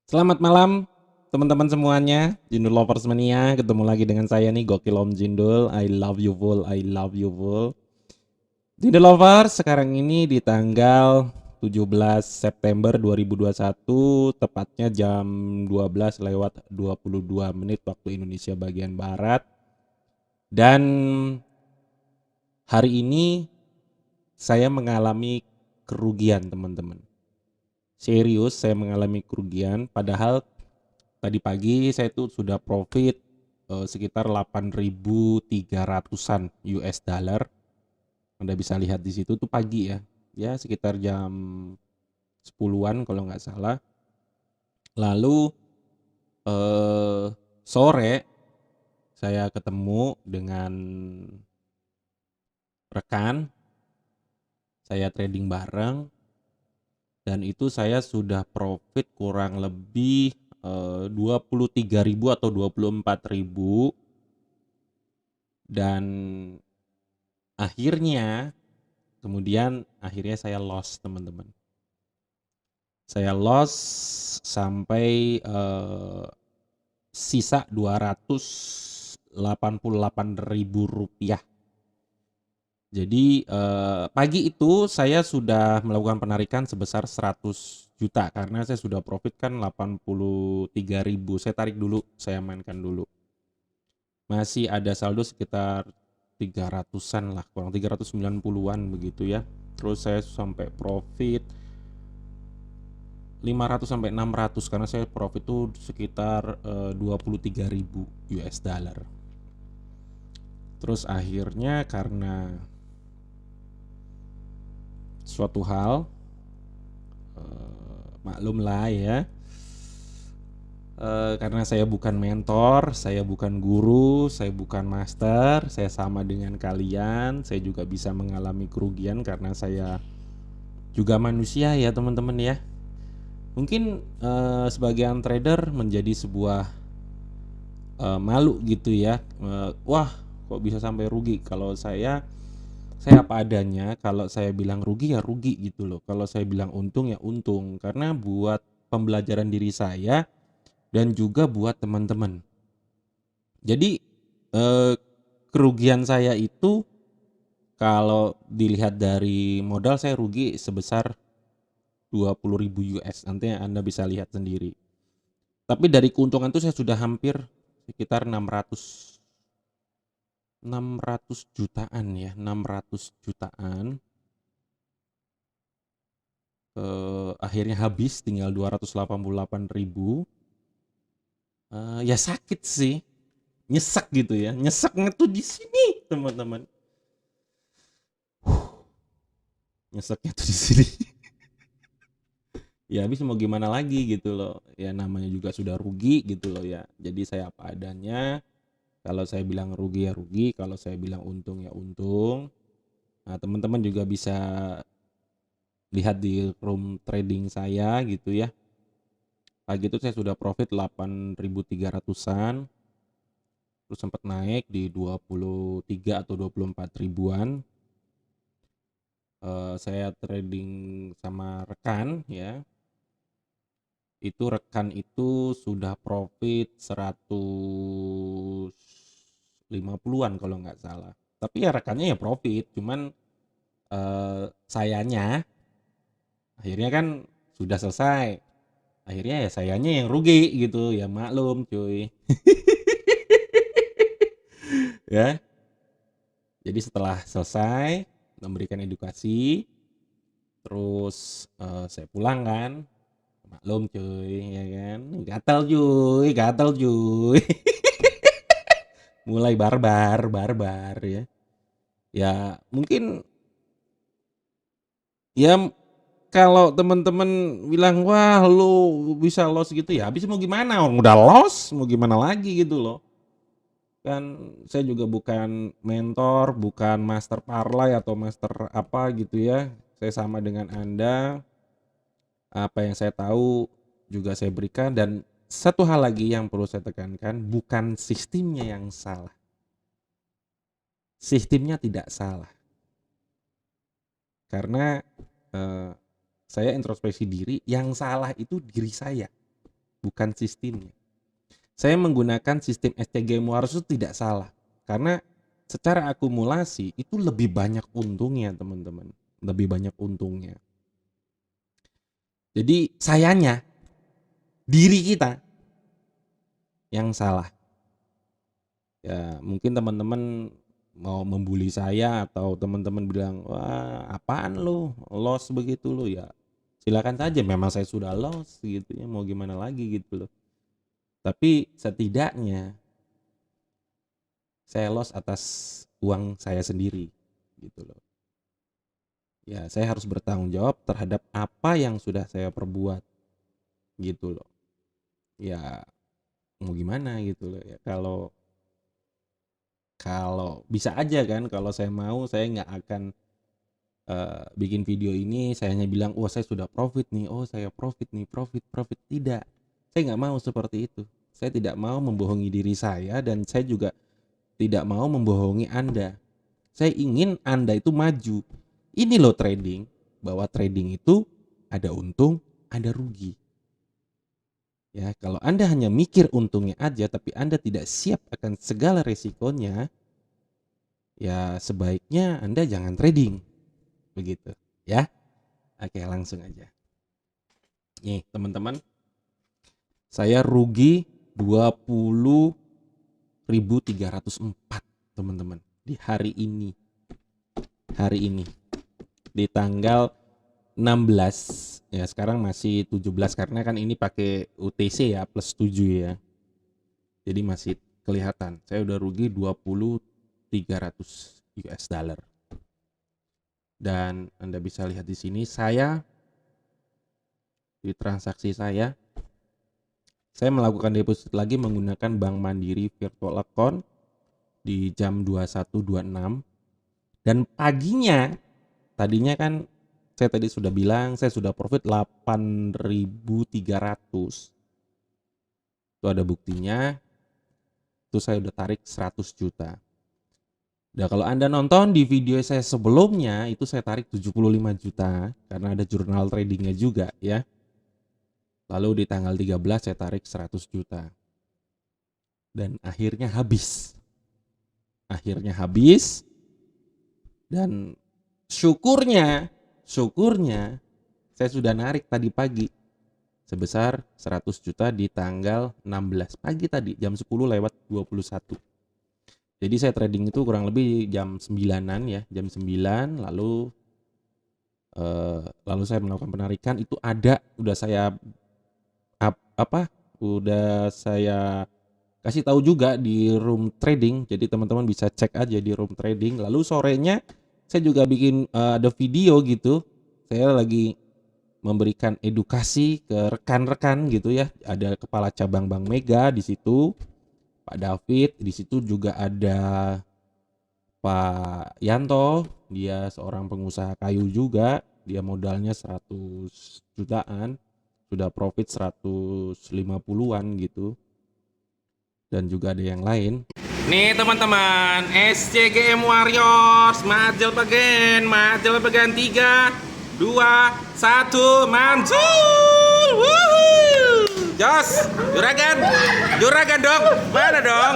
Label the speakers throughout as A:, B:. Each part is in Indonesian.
A: Selamat malam teman-teman semuanya, Jindul Lovers Mania. Ketemu lagi dengan saya nih, Gokil Om Jindul. I love you full, I love you full. Jindul Lovers, sekarang ini di tanggal 17 September 2021, tepatnya jam 12 lewat 22 menit waktu Indonesia bagian Barat. Dan hari ini saya mengalami kerugian, teman-teman. Serius, saya mengalami kerugian, padahal tadi pagi saya tuh sudah profit sekitar 8.300-an US dollar. Anda bisa lihat di situ tuh pagi ya. Ya sekitar jam 10-an kalau nggak salah. Lalu sore saya ketemu dengan rekan, saya trading bareng, dan itu saya sudah profit kurang lebih 23.000 atau 24.000. Dan akhirnya saya loss, teman-teman. Saya loss sampai sisa 288.000 rupiah. Jadi pagi itu saya sudah melakukan penarikan sebesar 100 juta karena saya sudah profit kan 83.000. Saya tarik dulu, saya mainkan dulu. Masih ada saldo sekitar 300-an lah, kurang 390-an begitu ya. Terus saya sampai profit 500 sampai 600 karena saya profit itu sekitar 23.000 US dollar. Terus akhirnya karena suatu hal, maklum lah ya, karena saya bukan mentor, saya bukan guru, saya bukan master, saya sama dengan kalian, saya juga bisa mengalami kerugian karena saya juga manusia ya teman-teman ya. Mungkin sebagian trader menjadi sebuah malu gitu ya. Wah, kok bisa sampai rugi? Kalau saya apa adanya. Kalau saya bilang rugi ya rugi gitu loh. Kalau saya bilang untung ya untung, karena buat pembelajaran diri saya dan juga buat teman-teman. Jadi kerugian saya itu kalau dilihat dari modal, saya rugi sebesar 20.000 US. Nanti Anda bisa lihat sendiri. Tapi dari keuntungan itu saya sudah hampir sekitar 600 jutaan ya, 600 jutaan. Akhirnya habis tinggal 288.000. Ya sakit sih, nyesek gitu ya. Nyeseknya tuh di sini, teman-teman. Nyeseknya tuh di sini. Ya habis mau gimana lagi gitu loh. Ya namanya juga sudah rugi gitu loh ya. Jadi saya apa adanya. Kalau saya bilang rugi ya rugi, kalau saya bilang untung ya untung. Nah, teman-teman juga bisa lihat di room trading saya gitu ya. Pagi itu saya sudah profit 8.300-an. Terus sempat naik di 23 atau 24 ribuan. Saya trading sama rekan ya. Itu rekan itu sudah profit 150-an kalau nggak salah. Tapi ya rekannya ya profit, cuman sayanya akhirnya kan sudah selesai. Akhirnya ya sayanya yang rugi gitu, ya maklum cuy. Ya. Jadi setelah selesai memberikan edukasi, terus saya pulang kan, maklum cuy, ya kan, gatal cuy. Mulai barbar ya. Ya mungkin ya kalau teman-teman bilang wah lu bisa loss gitu ya, habis mau gimana? Orang udah loss, mau gimana lagi gitu loh. Kan saya juga bukan mentor, bukan master parlay atau master apa gitu ya. Saya sama dengan Anda. Apa yang saya tahu juga saya berikan, dan satu hal lagi yang perlu saya tekankan, bukan sistemnya yang salah. Sistemnya tidak salah. Karena saya introspeksi diri, yang salah itu diri saya. bukan sistemnya. Saya menggunakan sistem SCGM Warriors itu tidak salah, karena secara akumulasi itu lebih banyak untungnya teman-teman, lebih banyak untungnya. Jadi sayanya diri kita yang salah. Ya mungkin teman-teman mau membuli saya atau teman-teman bilang, wah apaan lu, loss begitu lu, ya silakan saja, memang saya sudah loss gitu ya, mau gimana lagi gitu loh. Tapi setidaknya saya loss atas uang saya sendiri gitu loh. Ya saya harus bertanggung jawab terhadap apa yang sudah saya perbuat gitu loh. Ya mau gimana gitu loh ya, kalau bisa aja kan, kalau saya mau saya nggak akan bikin video ini saya hanya bilang, wah saya sudah profit nih, oh saya profit nih, profit. Tidak, saya nggak mau seperti itu. Saya tidak mau membohongi diri saya, dan saya juga tidak mau membohongi Anda. Saya ingin Anda itu maju. Ini loh trading, bahwa trading itu ada untung, ada rugi. Ya, kalau Anda hanya mikir untungnya aja tapi Anda tidak siap akan segala resikonya, ya sebaiknya Anda jangan trading. Begitu, ya. Oke, langsung aja. Nih, teman-teman. Saya rugi 20.304, teman-teman, di hari ini. Hari ini. Di tanggal 16, ya sekarang masih 17 karena kan ini pakai UTC ya, plus 7 ya. Jadi masih kelihatan. Saya udah rugi 20.300 US dollar. Dan Anda bisa lihat di sini saya di transaksi saya melakukan deposit lagi menggunakan Bank Mandiri virtual account di jam 21.26, dan paginya tadinya kan saya tadi sudah bilang saya sudah profit 8.300. Itu ada buktinya. Itu saya udah tarik 100 juta. Nah, kalau Anda nonton di video saya sebelumnya itu saya tarik 75 juta karena ada jurnal tradingnya juga ya. Lalu di tanggal 13 saya tarik 100 juta. Dan akhirnya habis. Dan syukurnya saya sudah narik tadi pagi sebesar 100 juta di tanggal 16 pagi tadi jam 10:21. Jadi saya trading itu kurang lebih jam 9-an ya, jam 9, lalu saya melakukan penarikan. Itu udah saya kasih tahu juga di room trading, jadi teman-teman bisa cek aja di room trading. Lalu sorenya saya juga bikin ada video gitu, saya lagi memberikan edukasi ke rekan-rekan gitu ya. Ada kepala cabang Bank Mega di situ, Pak David, di situ juga ada Pak Yanto, dia seorang pengusaha kayu juga, dia modalnya 100 jutaan, sudah profit 150-an gitu. Dan juga ada yang lain. Nih teman-teman, SCGM Warriors, majel bagian 3, 2, 1, mantul. Wuhuu. Jos, juragan dong, mana dong?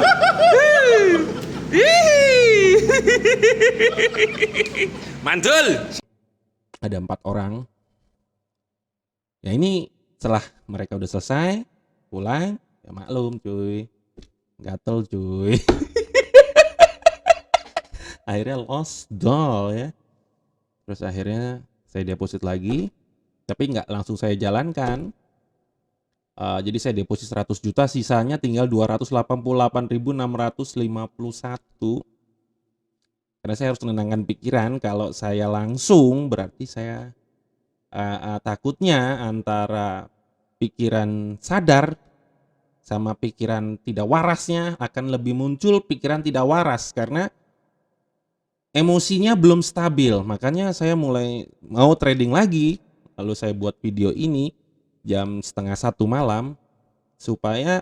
A: Mantul. Ada 4 orang. Ya ini setelah mereka udah selesai pulang, ya maklum cuy, gatel cuy. Akhirnya lost doll ya. Terus akhirnya saya deposit lagi, tapi nggak langsung saya jalankan. Jadi saya deposit 100 juta, sisanya tinggal 288.651. Karena saya harus menenangkan pikiran, kalau saya langsung berarti saya takutnya antara pikiran sadar sama pikiran tidak warasnya akan lebih muncul pikiran tidak waras karena emosinya belum stabil. Makanya saya mulai mau trading lagi, lalu saya buat video ini jam 12:30 malam supaya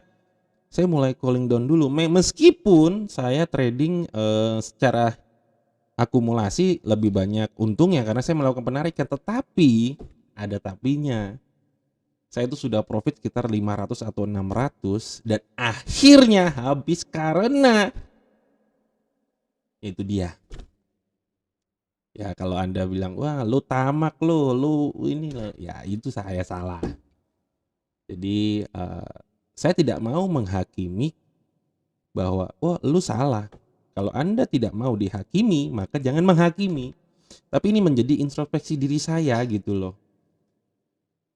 A: saya mulai cooling down dulu. Meskipun saya trading secara akumulasi lebih banyak untungnya karena saya melakukan penarikan, tetapi ada tapinya. Saya itu sudah profit sekitar 500 atau 600 dan akhirnya habis karena itu dia. Ya kalau Anda bilang, "Wah, lu tamak lu ini lo." Ya itu saya salah. Jadi saya tidak mau menghakimi bahwa, "Wah, lu salah." Kalau Anda tidak mau dihakimi, maka jangan menghakimi. Tapi ini menjadi introspeksi diri saya gitu loh.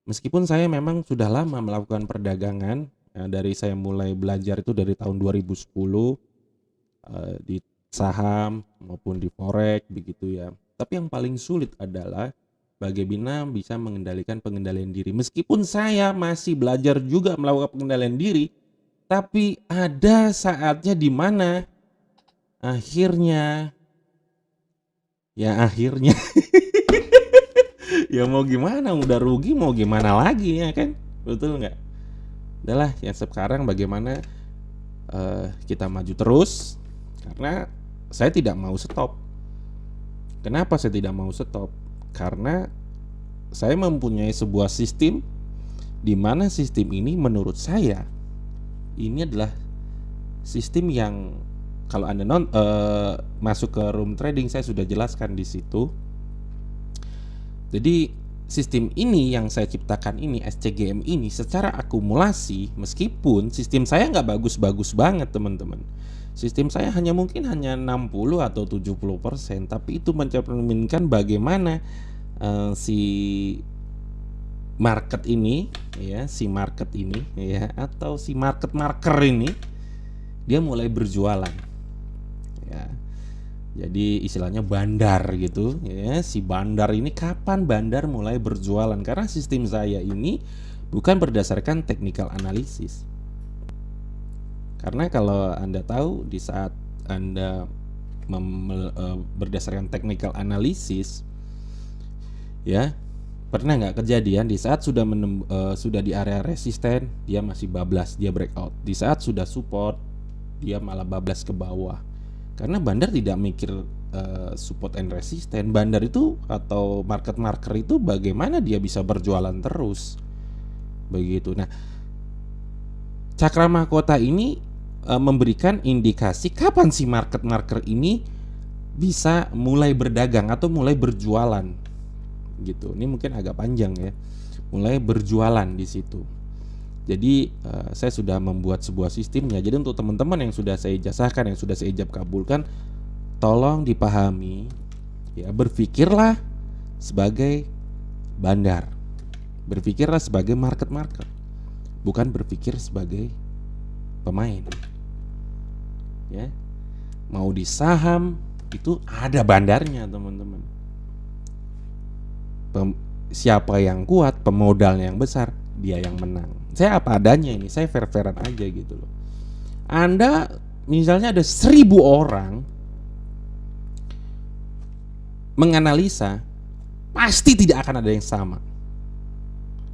A: Meskipun saya memang sudah lama melakukan perdagangan, dari saya mulai belajar itu dari tahun 2010, di saham maupun di forex begitu ya. Tapi yang paling sulit adalah bagaimana bisa mengendalikan pengendalian diri. Meskipun saya masih belajar juga melakukan pengendalian diri, tapi ada saatnya di mana akhirnya, ya akhirnya ya mau gimana, udah rugi mau gimana lagi ya kan? Betul nggak? Udahlah yang sekarang bagaimana kita maju terus karena saya tidak mau stop. Kenapa saya tidak mau stop? Karena saya mempunyai sebuah sistem di mana sistem ini menurut saya ini adalah sistem yang kalau Anda masuk ke room trading saya sudah jelaskan di situ. Jadi sistem ini yang saya ciptakan ini, SCGM ini secara akumulasi, meskipun sistem saya nggak bagus-bagus banget teman-teman. Sistem saya mungkin hanya 60 atau 70%, tapi itu mencerminkan bagaimana si market ini ya, atau si market marker ini dia mulai berjualan. Ya. Jadi istilahnya bandar gitu ya. Si bandar ini kapan bandar mulai berjualan? Karena sistem saya ini bukan berdasarkan technical analysis. Karena kalau Anda tahu di saat Anda berdasarkan technical analysis ya, pernah nggak kejadian di saat sudah di area resisten dia masih bablas, dia breakout. Di saat sudah support dia malah bablas ke bawah. Karena bandar tidak mikir support and resistance. Bandar itu atau market marker itu bagaimana dia bisa berjualan terus. Begitu. Nah, cakra mahkota ini memberikan indikasi kapan si market marker ini bisa mulai berdagang atau mulai berjualan. Gitu. Ini mungkin agak panjang ya. Mulai berjualan di situ. Jadi saya sudah membuat sebuah sistemnya. Jadi untuk teman-teman yang sudah saya ijazahkan, yang sudah saya ijab kabulkan, tolong dipahami ya, berpikirlah sebagai bandar. Berpikirlah sebagai market market. Bukan berpikir sebagai pemain. Ya. Mau di saham itu ada bandarnya, teman-teman. Siapa yang kuat, pemodalnya yang besar, dia yang menang. Saya apa adanya ini, saya fair-fairan aja gitu loh. Anda misalnya ada 1000 orang menganalisa, pasti tidak akan ada yang sama.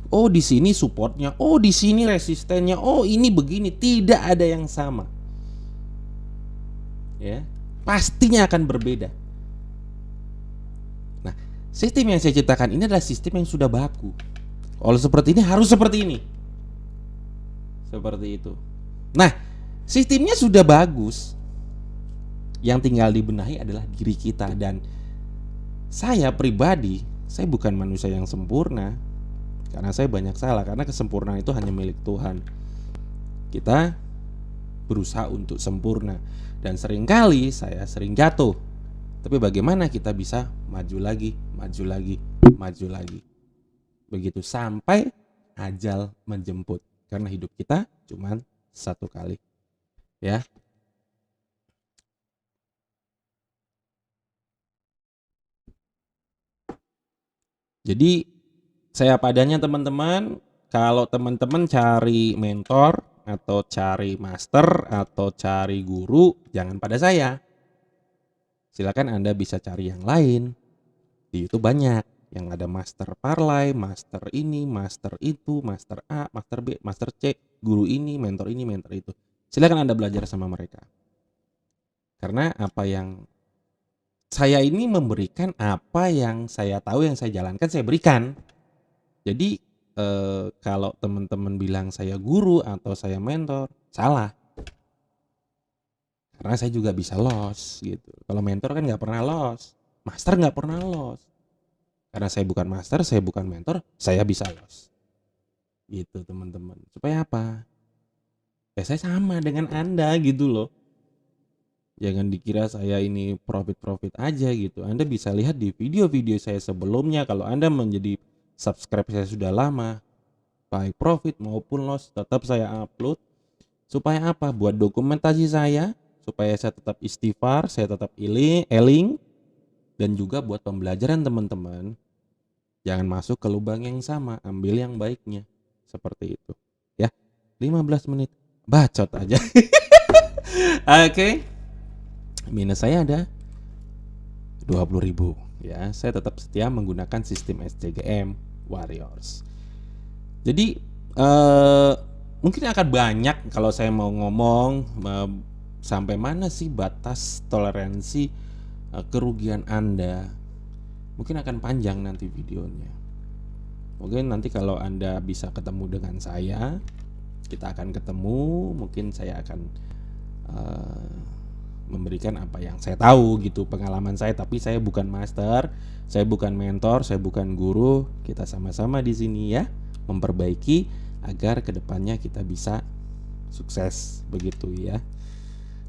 A: Oh di sini supportnya, oh di sini resistennya, oh ini begini, tidak ada yang sama. Ya, pastinya akan berbeda. Nah, sistem yang saya ciptakan ini adalah sistem yang sudah baku. Kalau seperti ini harus seperti ini. Seperti itu. Nah, sistemnya sudah bagus. Yang tinggal dibenahi adalah diri kita. Dan saya pribadi, saya bukan manusia yang sempurna. Karena saya banyak salah. Karena kesempurnaan itu hanya milik Tuhan. Kita berusaha untuk sempurna. Dan seringkali saya sering jatuh. Tapi bagaimana kita bisa maju lagi, maju lagi, maju lagi. Begitu sampai ajal menjemput. Karena hidup kita cuma satu kali. Ya. Jadi saya padanya teman-teman, kalau teman-teman cari mentor atau cari master atau cari guru, jangan pada saya. Silakan Anda bisa cari yang lain. Di YouTube banyak yang ada master parlay, master ini, master itu, master A, master B, master C, guru ini, mentor itu. Silakan Anda belajar sama mereka. Karena apa yang saya ini memberikan apa yang saya tahu, yang saya jalankan, saya berikan. Jadi kalau teman-teman bilang saya guru atau saya mentor, salah. Karena saya juga bisa loss gitu. Kalau mentor kan nggak pernah loss, master nggak pernah loss. Karena saya bukan master, saya bukan mentor, saya bisa loss. Gitu teman-teman. Supaya apa? Ya saya sama dengan Anda gitu loh. Jangan dikira saya ini profit-profit aja gitu. Anda bisa lihat di video-video saya sebelumnya. Kalau Anda menjadi subscribe saya sudah lama, baik profit maupun loss tetap saya upload. Supaya apa? Buat dokumentasi saya, supaya saya tetap istighfar, saya tetap eling, dan juga buat pembelajaran teman-teman. Jangan masuk ke lubang yang sama, ambil yang baiknya. Seperti itu. Ya, 15 menit. Bacot aja. Oke. Minus saya ada 20.000. Ya, saya tetap setia menggunakan sistem SCGM Warriors. Jadi mungkin akan banyak kalau saya mau ngomong sampai mana sih batas toleransi kerugian Anda. Mungkin akan panjang nanti videonya. Mungkin nanti kalau Anda bisa ketemu dengan saya, kita akan ketemu. Mungkin saya akan memberikan apa yang saya tahu gitu, pengalaman saya. Tapi saya bukan master, saya bukan mentor, saya bukan guru. Kita sama-sama di sini ya, memperbaiki agar kedepannya kita bisa sukses begitu ya.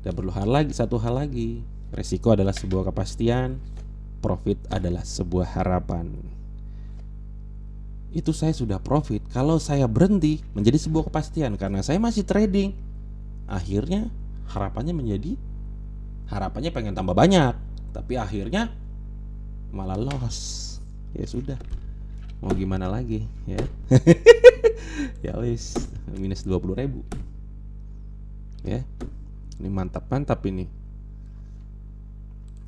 A: Dan perlu satu hal lagi, resiko adalah sebuah kepastian, profit adalah sebuah harapan. Itu saya sudah profit. Kalau saya berhenti menjadi sebuah kepastian karena saya masih trading, akhirnya harapannya pengen tambah banyak, tapi akhirnya malah loss. Ya sudah, mau gimana lagi ya. Ya wis, minus 20.000 ya. Ini mantap ini.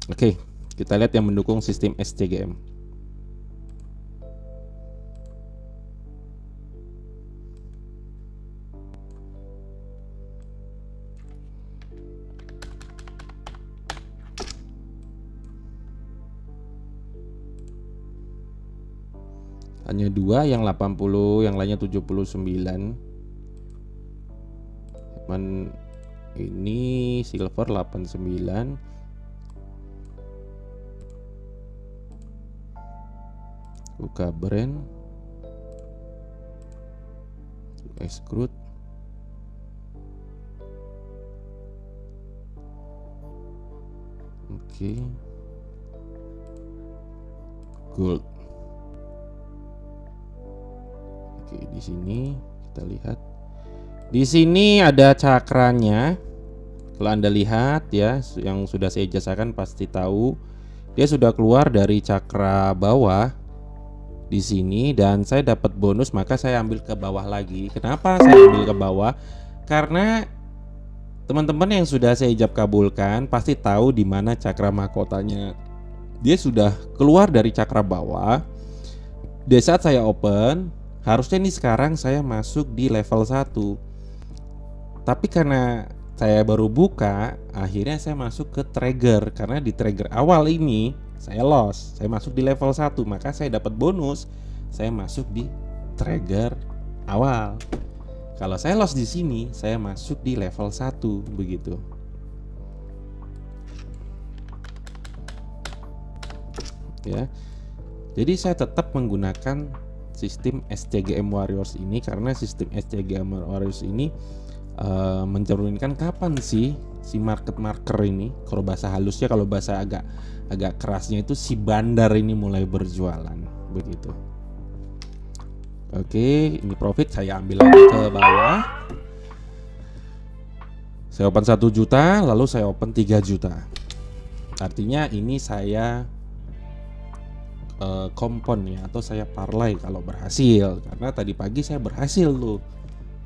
A: Oke, kita lihat yang mendukung sistem SCGM. Hanya 2 yang 80, yang lainnya 79. Ini silver 89. Buka brand Extrude. Oke. Gold. Oke, di sini kita lihat. Di sini ada cakranya. Kalau Anda lihat ya, yang sudah saya jelaskan pasti tahu. Dia sudah keluar dari cakra bawah di sini dan saya dapat bonus, maka saya ambil ke bawah lagi. Kenapa saya ambil ke bawah? Karena teman-teman yang sudah saya ijab kabulkan pasti tahu di mana cakra mahkotanya. Dia sudah keluar dari cakra bawah. Di saat saya open, harusnya ini sekarang saya masuk di level 1. Tapi karena saya baru buka, akhirnya saya masuk ke trigger. Karena di trigger awal ini saya loss, saya masuk di level 1, maka saya dapat bonus. Saya masuk di trigger awal. Kalau saya loss di sini, saya masuk di level 1 begitu. Ya. Jadi saya tetap menggunakan sistem SCGM Warriors ini karena sistem SCGM Warriors ini mencerminkan kapan sih si market marker ini, kalau bahasa halusnya, kalau bahasa agak kerasnya itu si bandar ini mulai berjualan begitu. Oke, ini profit saya ambil lagi ke bawah. Saya open 1 juta, lalu saya open 3 juta. Artinya ini saya kompon ya, atau saya parlay kalau berhasil. Karena tadi pagi saya berhasil tuh,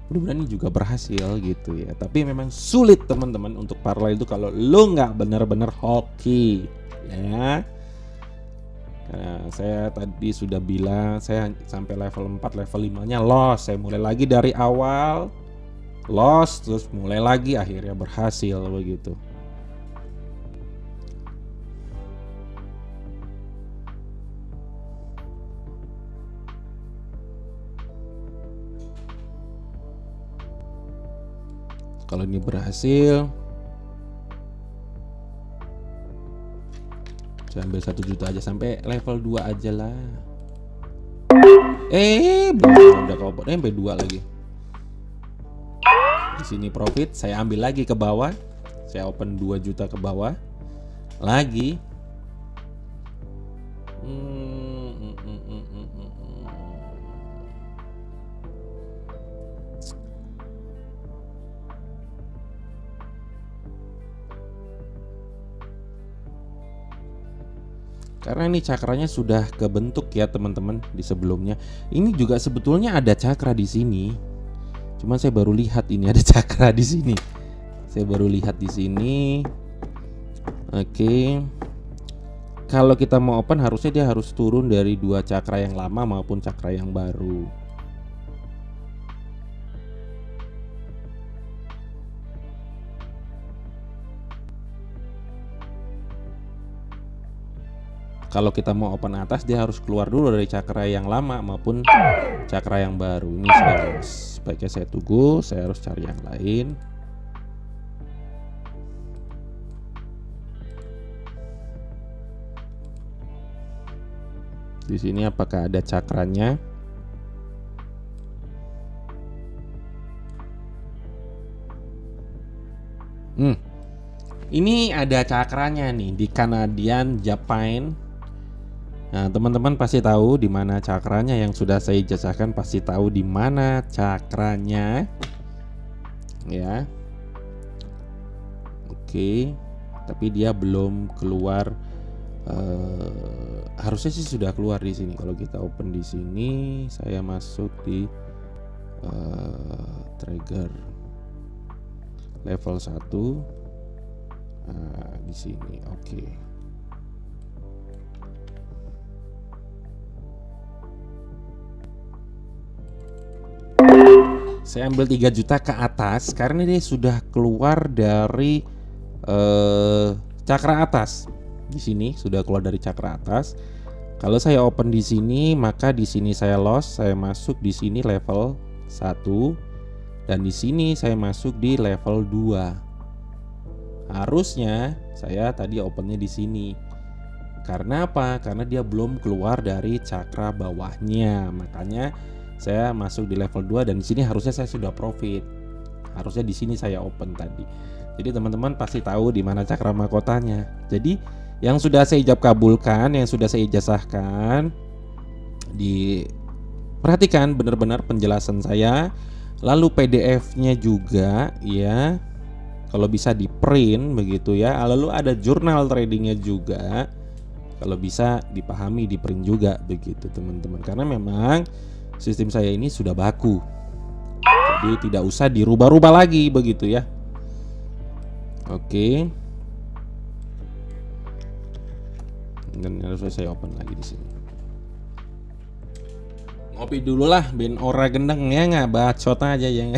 A: mudah-mudahan ini juga berhasil gitu ya. Tapi memang sulit teman-teman untuk parlay itu kalau lo nggak benar-benar hoki ya. Nah, saya tadi sudah bilang saya sampai level 4, level 5 nya loss. Saya mulai lagi dari awal loss, terus mulai lagi, akhirnya berhasil begitu. kalau ini berhasil, saya ambil 1 juta aja sampai level 2 aja lah. Belum udah kau sampai 2 lagi. Di sini profit, saya ambil lagi ke bawah. Saya open 2 juta ke bawah lagi. Karena ini cakranya sudah kebentuk ya teman-teman di sebelumnya. Ini juga sebetulnya ada cakra di sini. Cuman saya baru lihat ini ada cakra di sini. Saya baru lihat di sini. Oke. Kalau kita mau open harusnya dia harus turun dari 2 cakra yang lama maupun cakra yang baru. Kalau kita mau open atas dia harus keluar dulu dari cakra yang lama maupun cakra yang baru. Ini sebaiknya saya tunggu, saya harus cari yang lain. Di sini apakah ada cakranya? Ini ada cakranya nih di Canadian Japan. Nah, teman-teman pasti tahu di mana cakranya, yang sudah saya ijazahkan pasti tahu di mana cakranya. Ya. Oke. Tapi dia belum keluar. Harusnya sih sudah keluar di sini. Kalau kita open di sini, saya masuk di trigger level 1. Di sini. Oke. Saya ambil 3 juta ke atas karena dia sudah keluar dari cakra atas. Di sini sudah keluar dari cakra atas. Kalau saya open di sini, maka di sini saya loss, saya masuk di sini level 1 dan di sini saya masuk di level 2. Harusnya saya tadi opennya di sini. Karena apa? Karena dia belum keluar dari cakra bawahnya. Makanya saya masuk di level 2 dan di sini harusnya saya sudah profit. Harusnya di sini saya open tadi. Jadi teman-teman pasti tahu di mana cakra mahkotanya. Jadi yang sudah saya ijab kabulkan, yang sudah saya ijazahkan, diperhatikan benar-benar penjelasan saya. Lalu PDF-nya juga ya. Kalau bisa di print begitu ya. Lalu ada jurnal tradingnya juga. Kalau bisa dipahami di print juga begitu teman-teman. Karena memang sistem saya ini sudah baku. Jadi tidak usah dirubah-rubah lagi begitu ya. Oke. Dan harus saya open lagi di sini. Ngopi dulu lah, ben ora gendeng ya nggak, bacot aja ya.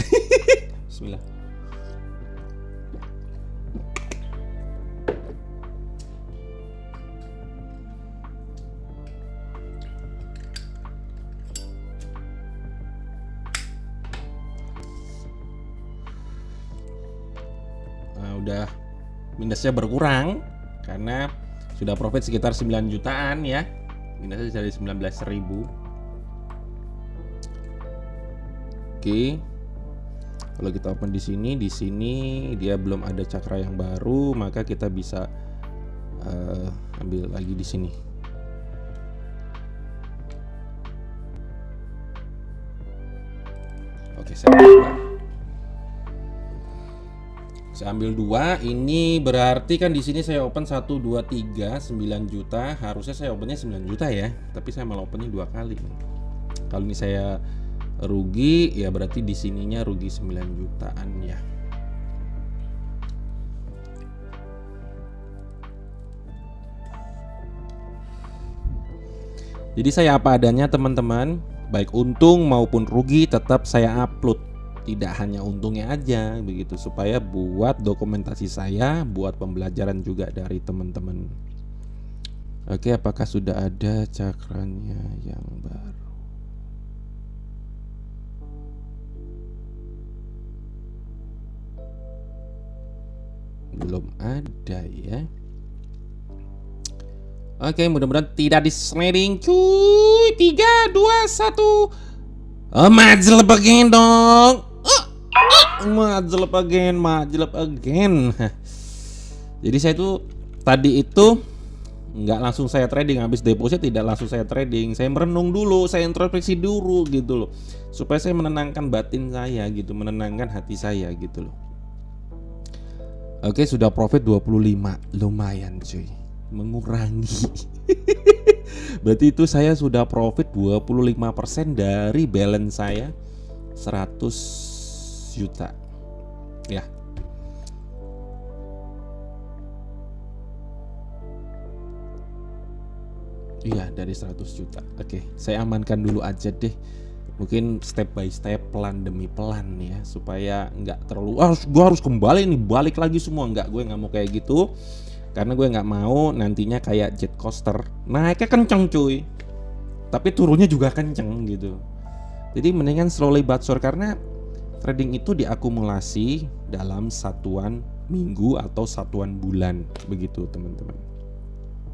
A: Bismillah. Udah minusnya berkurang karena sudah profit sekitar 9 jutaan ya. Minusnya dari 19.000. Oke. Kalau kita open di sini dia belum ada cakra yang baru, maka kita bisa ambil lagi di sini. Oke, saya ambil 2. Ini berarti kan di sini saya open 1 2 3 9 juta. Harusnya saya opennya 9 juta ya, tapi saya malah opennya 2 kali. Kalau ini saya rugi ya berarti di sininya rugi 9 jutaan ya. Jadi saya apa adanya teman-teman, baik untung maupun rugi tetap saya upload. Tidak hanya untungnya aja begitu, supaya buat dokumentasi saya, buat pembelajaran juga dari teman-teman. Oke, apakah sudah ada cakranya yang baru? Belum ada ya. Oke, mudah-mudahan tidak di sliding cuy. 3, 2, 1. Majelep again dong. Majelep again. Jadi saya tuh tadi itu nggak langsung saya trading, habis deposit tidak langsung saya trading. Saya merenung dulu, saya introspeksi dulu gitu loh. Supaya saya menenangkan batin saya gitu, menenangkan hati saya gitu loh. Oke, sudah profit 25. Lumayan cuy. Mengurangi. Berarti itu saya sudah profit 25% dari balance saya 100 juta. Ya. Iya, dari 100 juta. Oke, saya amankan dulu aja deh. Mungkin step by step, pelan demi pelan ya, supaya nggak terlalu gue harus kembali nih, balik lagi semua. Gue nggak mau kayak gitu. Karena gue nggak mau nantinya kayak jet coaster, naiknya kenceng cuy, tapi turunnya juga kenceng gitu. Jadi mendingan slowly but sure, karena trading itu diakumulasi dalam satuan minggu atau satuan bulan begitu teman-teman.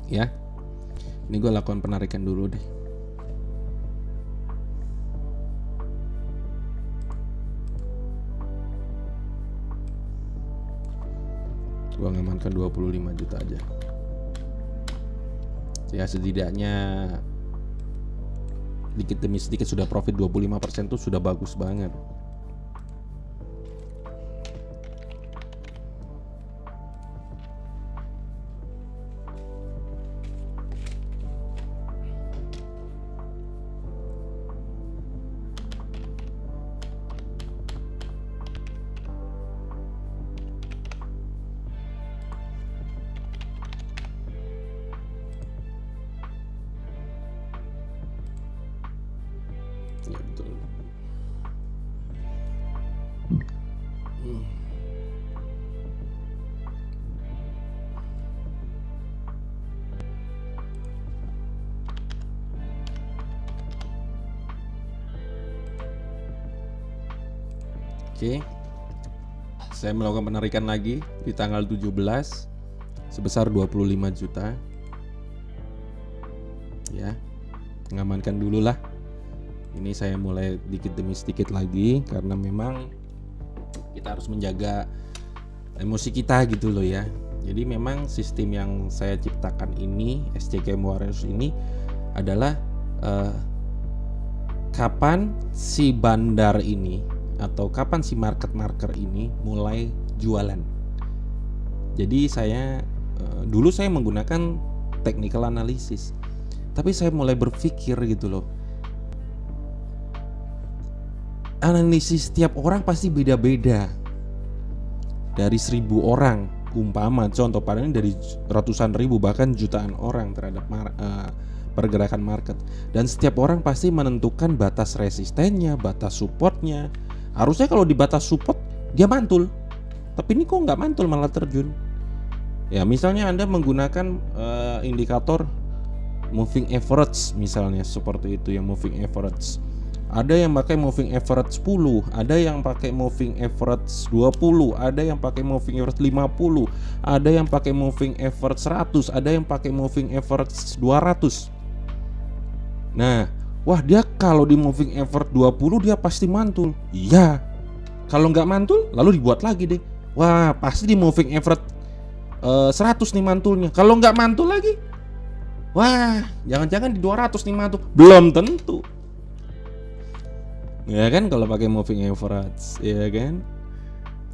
A: Ya. Ini gue lakukan penarikan dulu deh. Gue ngamankan 25 juta aja. Ya setidaknya dikit demi sedikit sudah profit 25% tuh sudah bagus banget. Ya betul. Oke. Saya melakukan penarikan lagi di tanggal 17 sebesar 25 juta. Ya. Mengamankan dulu lah. Ini saya mulai dikit demi sedikit lagi karena memang kita harus menjaga emosi kita gitu loh ya. Jadi memang sistem yang saya ciptakan ini, SCK Warriors ini adalah kapan si bandar ini atau kapan si market marker ini mulai jualan. Jadi saya dulu saya menggunakan technical analysis, tapi saya mulai berpikir gitu loh, analisis setiap orang pasti beda-beda. Dari 1000 orang, umpama contoh padahal dari ratusan ribu bahkan jutaan orang terhadap pergerakan market, dan setiap orang pasti menentukan batas resistennya, batas supportnya. Harusnya kalau di batas support dia mantul, tapi ini kok nggak mantul malah terjun. Ya misalnya Anda menggunakan indikator moving average misalnya seperti itu, yang moving average. Ada yang pakai moving average 10, ada yang pakai moving average 20, ada yang pakai moving average 50, ada yang pakai moving average 100, ada yang pakai moving average 200. Nah, wah dia kalau di moving average 20 dia pasti mantul. Iya. Kalau nggak mantul lalu dibuat lagi deh. Wah, pasti di moving average 100 nih mantulnya. Kalau nggak mantul lagi, wah, jangan-jangan di 200 nih mantul. Belum tentu. Ya kan kalau pakai moving average, ya kan.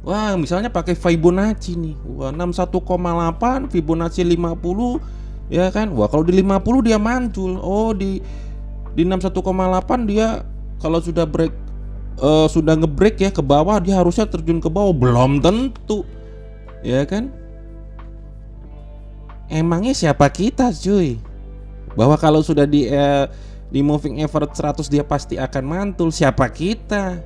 A: Wah, misalnya pakai Fibonacci nih. Wah, 61,8 Fibonacci 50, ya kan. Wah, kalau di 50 dia mantul. Oh, di 61,8 dia kalau sudah break sudah ngebreak ya ke bawah, dia harusnya terjun ke bawah. Belum tentu. Ya kan? Emangnya siapa kita, cuy? Bahwa kalau sudah di moving average 100 dia pasti akan mantul. Siapa kita?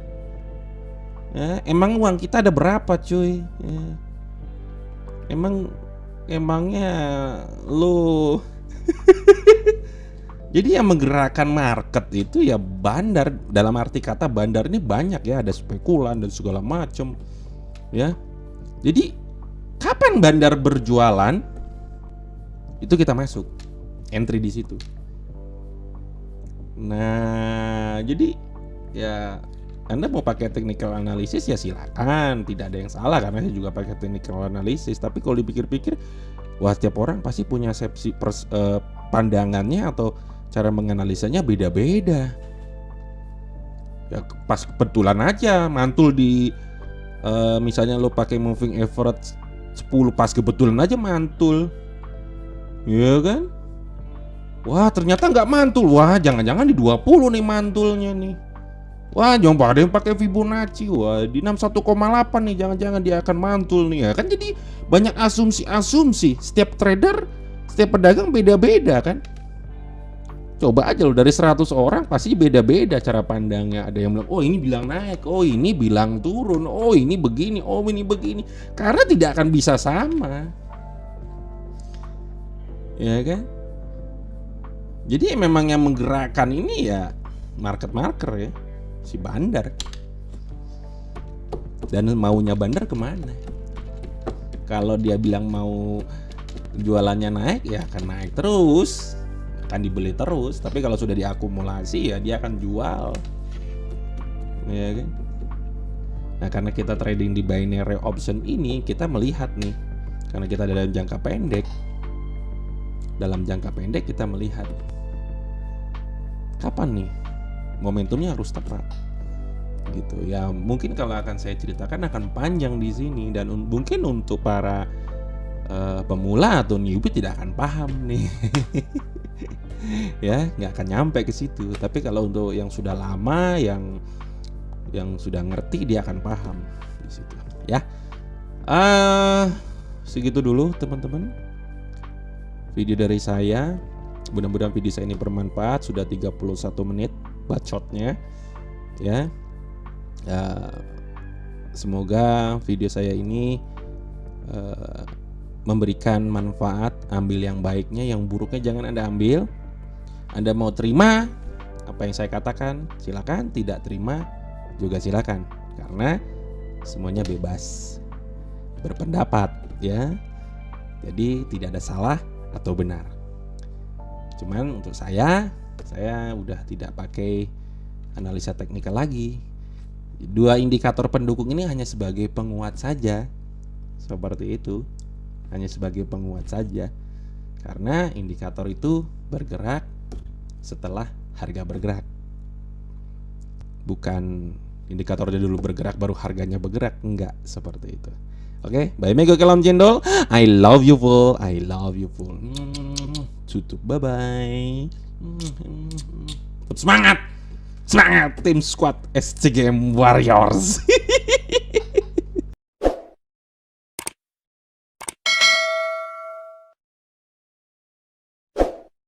A: Ya, emang uang kita ada berapa, cuy? Ya. Emangnya lu Jadi yang menggerakkan market itu ya bandar. Dalam arti kata bandar ini banyak ya, ada spekulan dan segala macam. Ya. Jadi kapan Bandar berjualan, itu kita masuk entry di situ. Nah, jadi ya Anda mau pakai technical analysis ya silakan, tidak ada yang salah karena saya juga pakai technical analysis. Tapi kalau dipikir-pikir, wah setiap orang pasti punya pandangannya atau cara menganalisanya beda-beda. Ya pas kebetulan aja mantul di misalnya lo pakai moving average 10, pas kebetulan aja mantul, ya kan? Wah ternyata nggak mantul, wah jangan-jangan di 20 nih mantulnya nih. Wah, jangan ada yang pakai Fibonacci. Wah, di 61,8 nih, jangan-jangan dia akan mantul nih ya. Kan jadi banyak asumsi-asumsi. Setiap trader, setiap pedagang beda-beda kan. Coba aja loh, dari 100 orang pasti beda-beda cara pandangnya. Ada yang bilang, "Oh, ini bilang naik, oh ini bilang turun, oh ini begini, oh ini begini." Karena tidak akan bisa sama. Ya kan? Jadi memang yang menggerakkan ini ya market-marker ya. Si Bandar. Dan maunya Bandar kemana? Kalau dia bilang mau jualannya naik, ya akan naik terus, akan dibeli terus. Tapi kalau sudah diakumulasi ya dia akan jual, ya kan? Nah karena kita trading di binary option ini, kita melihat nih, karena kita dalam jangka pendek. Dalam jangka pendek kita melihat kapan nih momentumnya harus tepat gitu ya. Mungkin kalau akan saya ceritakan akan panjang di sini, dan mungkin untuk para pemula atau newbie tidak akan paham nih. Ya nggak akan nyampe ke situ. Tapi kalau untuk yang sudah lama, yang sudah ngerti, dia akan paham di situ ya. Segitu dulu teman-teman video dari saya. Mudah-mudahan video saya ini bermanfaat. Sudah 31 menit bacotnya ya. Semoga video saya ini memberikan manfaat. Ambil yang baiknya, yang buruknya jangan Anda ambil. Anda mau terima apa yang saya katakan, silakan. Tidak terima juga silakan, karena semuanya bebas berpendapat ya. Jadi tidak ada salah atau benar. Cuman untuk saya udah tidak pakai analisa teknikal lagi. Dua indikator pendukung ini hanya sebagai penguat saja. Seperti itu. Hanya sebagai penguat saja. Karena indikator itu bergerak setelah harga bergerak. Bukan indikatornya dulu bergerak baru harganya bergerak. Enggak seperti itu. Oke, bye Mego Kelam Cendol. I love you full. I love you full. Tutup, bye bye. Semangat, semangat tim squad SCGM Warriors.